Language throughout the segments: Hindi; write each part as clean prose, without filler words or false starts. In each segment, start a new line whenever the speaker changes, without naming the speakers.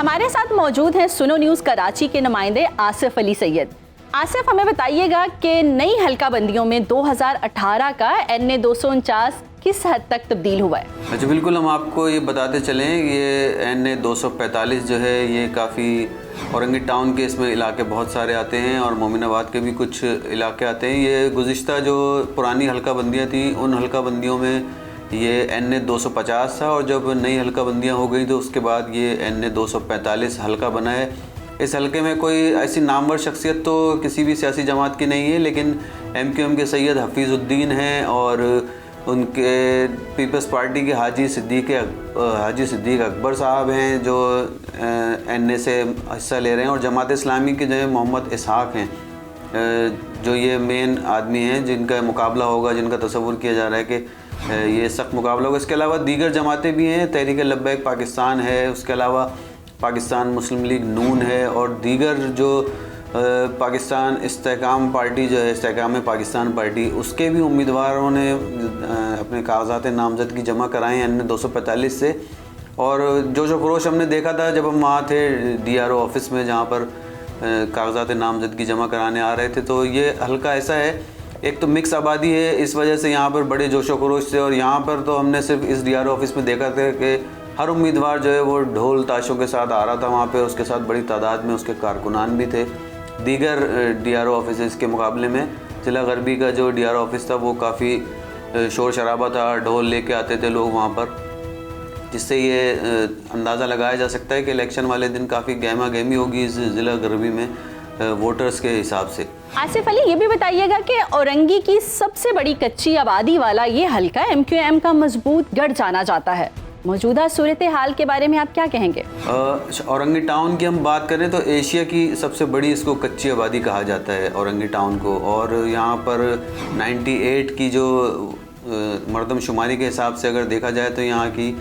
हमारे साथ मौजूद हैं सुनो न्यूज़ कराची के नुमाइंदे आसिफ अली सैयद। आसिफ, हमें बताइएगा कि नई हल्का बंदियों में 2018 का NA 249 किस हद तक तब्दील हुआ है?
अच्छा, बिल्कुल, हम आपको ये बताते चलें, ये NA 245 जो है ये काफ़ी औरंगी टाउन के इसमें इलाके बहुत सारे आते हैं और मोमिनाबाद के भी कुछ इलाके आते हैं। ये गुज़िश्ता जो पुरानी हल्का बंदियाँ थी उन हल्का बंदियों में ये NA 250 था और जब नई हल्का बंदियाँ हो गई तो उसके बाद ये NA 245 हल्का बना है। इस हल्के में कोई ऐसी नामवर शख्सियत तो किसी भी सियासी जमात की नहीं है, लेकिन MQM के सैयद हफीज़ुद्दीन हैं और उनके पीपल्स पार्टी के हाजी सिद्दीक अकबर साहब हैं जो NA से हिस्सा ले रहे हैं, और जमात इस्लामी के जो है मोहम्मद इसहाक हैं जो ये मेन आदमी हैं जिनका मुकाबला होगा, जिनका तसव्वुर किया जा रहा है कि ये सख्त मुकाबला होगा। इसके अलावा दीगर जमातें भी हैं, तहरीक लब्बैक पाकिस्तान है, उसके अलावा पाकिस्तान मुस्लिम लीग नून है और दीगर जो पाकिस्तान इस्तेहकाम पार्टी जो है, इस्तेहकाम पाकिस्तान पार्टी, उसके भी उम्मीदवारों ने अपने कागजात नामजदगी जमा कराए हैं NA 245 से। और जोश खरोश हमने देखा था जब हम वहाँ थे DRO ऑफिस में जहाँ पर कागजात नामजदगी जमा कराने आ रहे थे। तो ये हल्का ऐसा है, एक तो मिक्स आबादी है, इस वजह से यहाँ पर बड़े जोशो खरोश थे, और यहाँ पर तो हमने सिर्फ इस DRO ऑफिस में देखा था कि हर उम्मीदवार जो है वो ढोल ताशों के साथ आ रहा था वहाँ पे, उसके साथ बड़ी तादाद में उसके कारकुनान भी थे। दीगर DRO ऑफिस के मुकाबले में ज़िला गरबी का जो DRO ऑफिस था वो काफ़ी शोर शराबा था, ढोल लेके आते थे लोग वहाँ पर, जिससे ये अंदाज़ा लगाया जा सकता है कि इलेक्शन वाले दिन काफ़ी गहमा गहमी होगी इस ज़िला गरबी में वोटर्स के हिसाब से।
आसिफ अली, ये भी बताइएगा कि औरंगी की सबसे बड़ी कच्ची आबादी वाला ये हल्का MQM का मजबूत गढ़ जाना जाता है। मौजूदा सूरत हाल के बारे में आप क्या कहेंगे?
औरंगी टाउन की हम बात करें तो एशिया की सबसे बड़ी इसको कच्ची आबादी कहा जाता है औरंगी टाउन को, और यहाँ पर 98 की जो मरदमशुमारी के हिसाब से अगर देखा जाए तो यहाँ की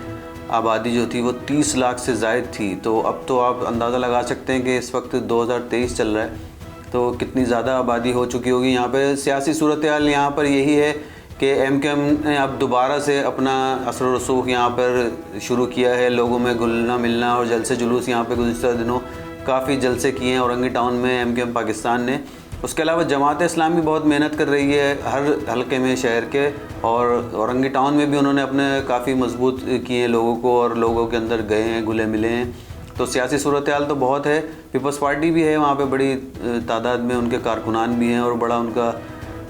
आबादी जो थी वो 30 लाख से ज़ायद थी। तो अब तो आप अंदाज़ा लगा सकते हैं कि इस वक्त 2023 चल रहा है तो कितनी ज़्यादा आबादी हो चुकी होगी। यहाँ पर सियासी सूरत हाल यहाँ पर यही है कि MQM ने अब दोबारा से अपना असर व रसूख यहाँ पर शुरू किया है, लोगों में घुलना मिलना और जलसे जुलूस यहाँ पे गुज़िश्ता दिनों काफ़ी जलसे किए हैं औरंगी टाउन में MQM पाकिस्तान ने। उसके अलावा जमात इस्लामी बहुत मेहनत कर रही है हर हलके में शहर के, और औरंगी टाउन में भी उन्होंने अपने काफ़ी मजबूत किए हैं लोगों को और लोगों के अंदर गए हैं, घुले मिले हैं। तो सियासी सूरत हाल तो बहुत है। पीपल्स पार्टी भी है वहाँ पे, बड़ी तादाद में उनके कारकुनान भी हैं और बड़ा उनका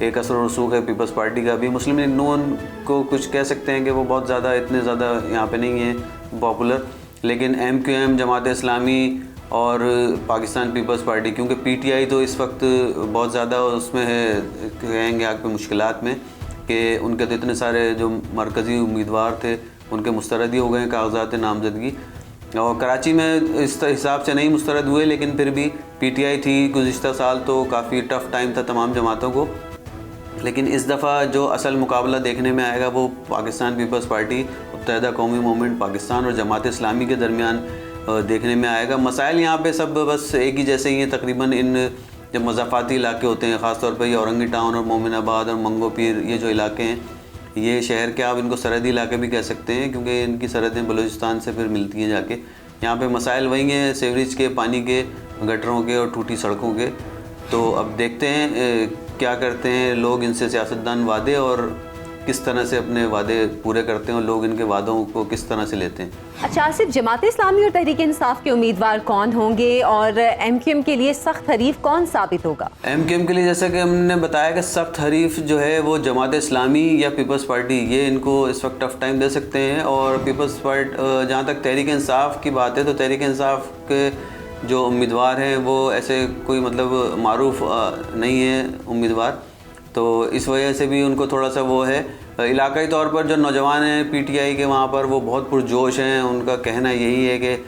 एक असर रसूख है पीपल्स पार्टी का भी। मुस्लिम लीग नून को कुछ कह सकते हैं कि वो बहुत ज़्यादा इतने ज़्यादा यहाँ पे नहीं है पॉपुलर, लेकिन MQM, जमात इस्लामी और पाकिस्तान पीपल्स पार्टी, क्योंकि PTI तो इस वक्त बहुत ज़्यादा उसमें है, कहेंगे आगे पे मुश्किलात में, कि उनके तो इतने सारे जो मरकज़ी उम्मीदवार थे उनके मुस्तरद ही हो गए कागजात नामजदगी, और कराची में इस हिसाब से नहीं मुस्तरद हुए, लेकिन फिर भी PTI थी गुज़िश्ता साल तो काफ़ी टफ़ टाइम था तमाम जमातों को। लेकिन इस दफ़ा जो असल मुकाबला देखने में आएगा वो पाकिस्तान पीपल्स पार्टी, मुत्तहिदा कौमी मूवमेंट पाकिस्तान और जमात इस्लामी के दरमियान देखने में आएगा। मसाइल यहाँ पे सब बस एक ही जैसे ही हैं तकरीबन। इन जब मज़ाफ़ाती इलाके होते हैं, ख़ास तौर पे ये औरंगी टाउन और मोमिनाबाद और मंगो पीर, ये जो इलाके हैं, ये शहर के आप इनको सरहदी इलाके भी कह सकते हैं क्योंकि इनकी सरहदें बलूचिस्तान से फिर मिलती हैं जाके। यहाँ पे मसाइल वही हैं, सीवरेज के, पानी के, गटरों के और टूटी सड़कों के। तो अब देखते हैं क्या करते हैं लोग, इनसे सियासतदान वादे और किस तरह से अपने वादे पूरे करते हैं और लोग इनके वादों को किस तरह से लेते हैं।
अच्छा आसिफ, जमात इस्लामी और तहरीक इंसाफ के उम्मीदवार कौन होंगे और MQM के लिए सख्त हरीफ कौन साबित होगा?
MQM के लिए जैसा कि हमने बताया कि सख्त हरीफ जो है वो जमात इस्लामी या पीपल्स पार्टी, ये इनको इस वक्त टफ टाइम दे सकते हैं। और पीपल्स पार्टी, जहाँ तक तहरीक इंसाफ की बात है तो तहरीक इंसाफ के जो उम्मीदवार हैं वो ऐसे कोई मतलब मारूफ नहीं है उम्मीदवार, तो इस वजह से भी उनको थोड़ा सा वो है। इलाकाई तौर पर जो नौजवान हैं PTI के वहाँ पर वो बहुत पुरजोश हैं, उनका कहना यही है कि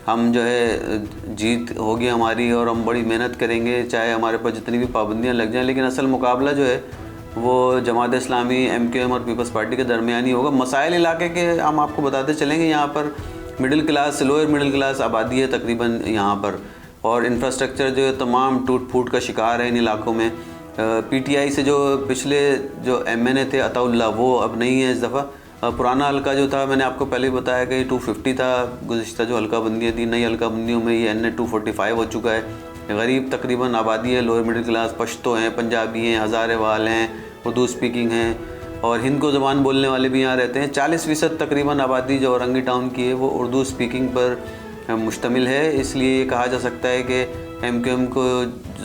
हम जो है जीत होगी हमारी और हम बड़ी मेहनत करेंगे चाहे हमारे पास जितनी भी पाबंदियाँ लग जाएं, लेकिन असल मुकाबला जो है वो जमात इस्लामी, MQM और पीपल्स पार्टी के दरमियान ही होगा। मसाइल इलाके के हम आपको बताते चलेंगे। यहाँ पर middle class, lower middle class आबादी है तकरीबन यहाँ पर, और इंफ्रास्ट्रक्चर जो है तमाम टूट फूट का शिकार है इन इलाकों में। PTI से जो पिछले जो MNA थे अताउल्ला, वो अब नहीं है इस दफ़ा, पुराना हल्का जो था, मैंने आपको पहले ही बताया कि 250 था। गुज़िश्ता जो हल्का बंदियाँ थी, नई हल्का बंदियों में ये NA 245 हो चुका है। गरीब तकरीबन आबादी है, लोअर मिडिल क्लास, पश्तो हैं, पंजाबी हैं, हज़ारेवाल हैं, उर्दू स्पीकिंग हैं और हिंद को ज़बान बोलने वाले भी यहाँ रहते हैं। 40% तकरीबन आबादी जो औरंगी टाउन की है वो उर्दू स्पीकिंग पर मुश्तमिल है। इसलिए ये कहा जा सकता है कि MQM को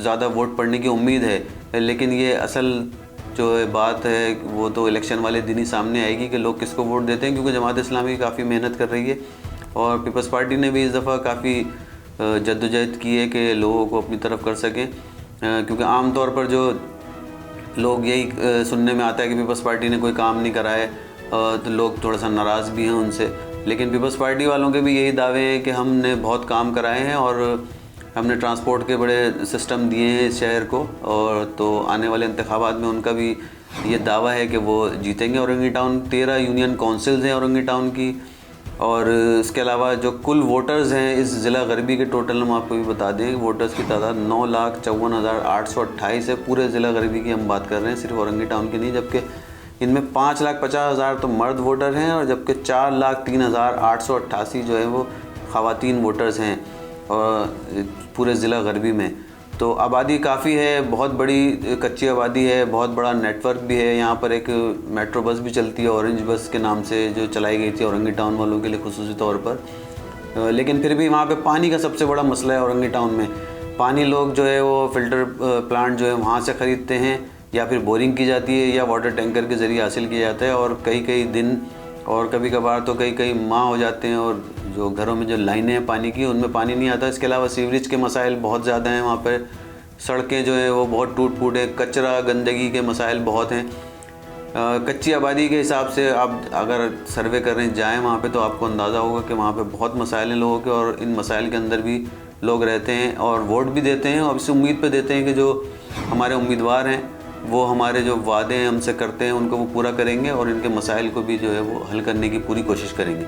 ज़्यादा वोट पड़ने की उम्मीद है। लेकिन ये असल जो बात है वो तो इलेक्शन वाले दिन ही सामने आएगी कि लोग किसको वोट देते हैं, क्योंकि जमात इस्लामी काफ़ी मेहनत कर रही है और पीपल्स पार्टी ने भी इस दफ़ा काफ़ी जद्दोजहद की है कि लोगों को अपनी तरफ कर सकें। क्योंकि आम तौर पर जो लोग यही सुनने में आता है कि पीपल्स पार्टी ने कोई काम नहीं करा है, तो लोग थोड़ा सा नाराज़ भी हैं उनसे। लेकिन पीपल्स पार्टी वालों के भी यही दावे हैं कि हमने बहुत काम कराए हैं और हमने ट्रांसपोर्ट के बड़े सिस्टम दिए हैं इस शहर को, और तो आने वाले इंतखाबात में उनका भी ये दावा है कि वो जीतेंगे औरंगी टाउन। 13 यूनियन काउंसिल्स हैं औरंगी टाउन की, और इसके अलावा जो कुल वोटर्स हैं इस ज़िला गरबी के, टोटल हम आपको भी बता दें, वोटर्स की तादाद 9,54,828 है। पूरे ज़िला गरबी की हम बात कर रहे हैं, सिर्फ औरंगी टाउन की नहीं, जबकि इनमें 5,50,000 तो मर्द वोटर हैं और जबकि 4,03,888 जो है वो ख़वातीन वोटर्स हैं और पूरे ज़िला गरबी में। तो आबादी काफ़ी है, बहुत बड़ी कच्ची आबादी है, बहुत बड़ा नेटवर्क भी है। यहाँ पर एक मेट्रो बस भी चलती है ऑरेंज बस के नाम से, जो चलाई गई थी औरंगी टाउन वालों के लिए खुसूसी तौर पर। लेकिन फिर भी वहाँ पे पानी का सबसे बड़ा मसला है औरंगी टाउन में। पानी लोग जो है वो फ़िल्टर प्लांट जो है वहाँ से ख़रीदते हैं, या फिर बोरिंग की जाती है, या वाटर टैंकर के ज़रिए हासिल किया जाता है। और कई दिन और कभी कभार तो कई माह हो जाते हैं और जो घरों में जो लाइनें हैं पानी की उनमें पानी नहीं आता। इसके अलावा सीवरेज के मसाइल बहुत ज़्यादा हैं वहाँ पर। सड़कें जो है वो बहुत टूट फूट है, कचरा गंदगी के मसाइल बहुत हैं। कच्ची आबादी के हिसाब से आप अगर सर्वे करने जाएँ वहाँ पे तो आपको अंदाज़ा होगा कि वहाँ पे बहुत मसाइल हैं लोगों के, और इन मसाइल के अंदर भी लोग रहते हैं और वोट भी देते हैं और इस उम्मीद पे देते हैं कि जो हमारे उम्मीदवार हैं वो हमारे जो वादे हैं हमसे करते हैं उनको वो पूरा करेंगे और इनके मसाइल को भी जो है वो हल करने की पूरी कोशिश करेंगे।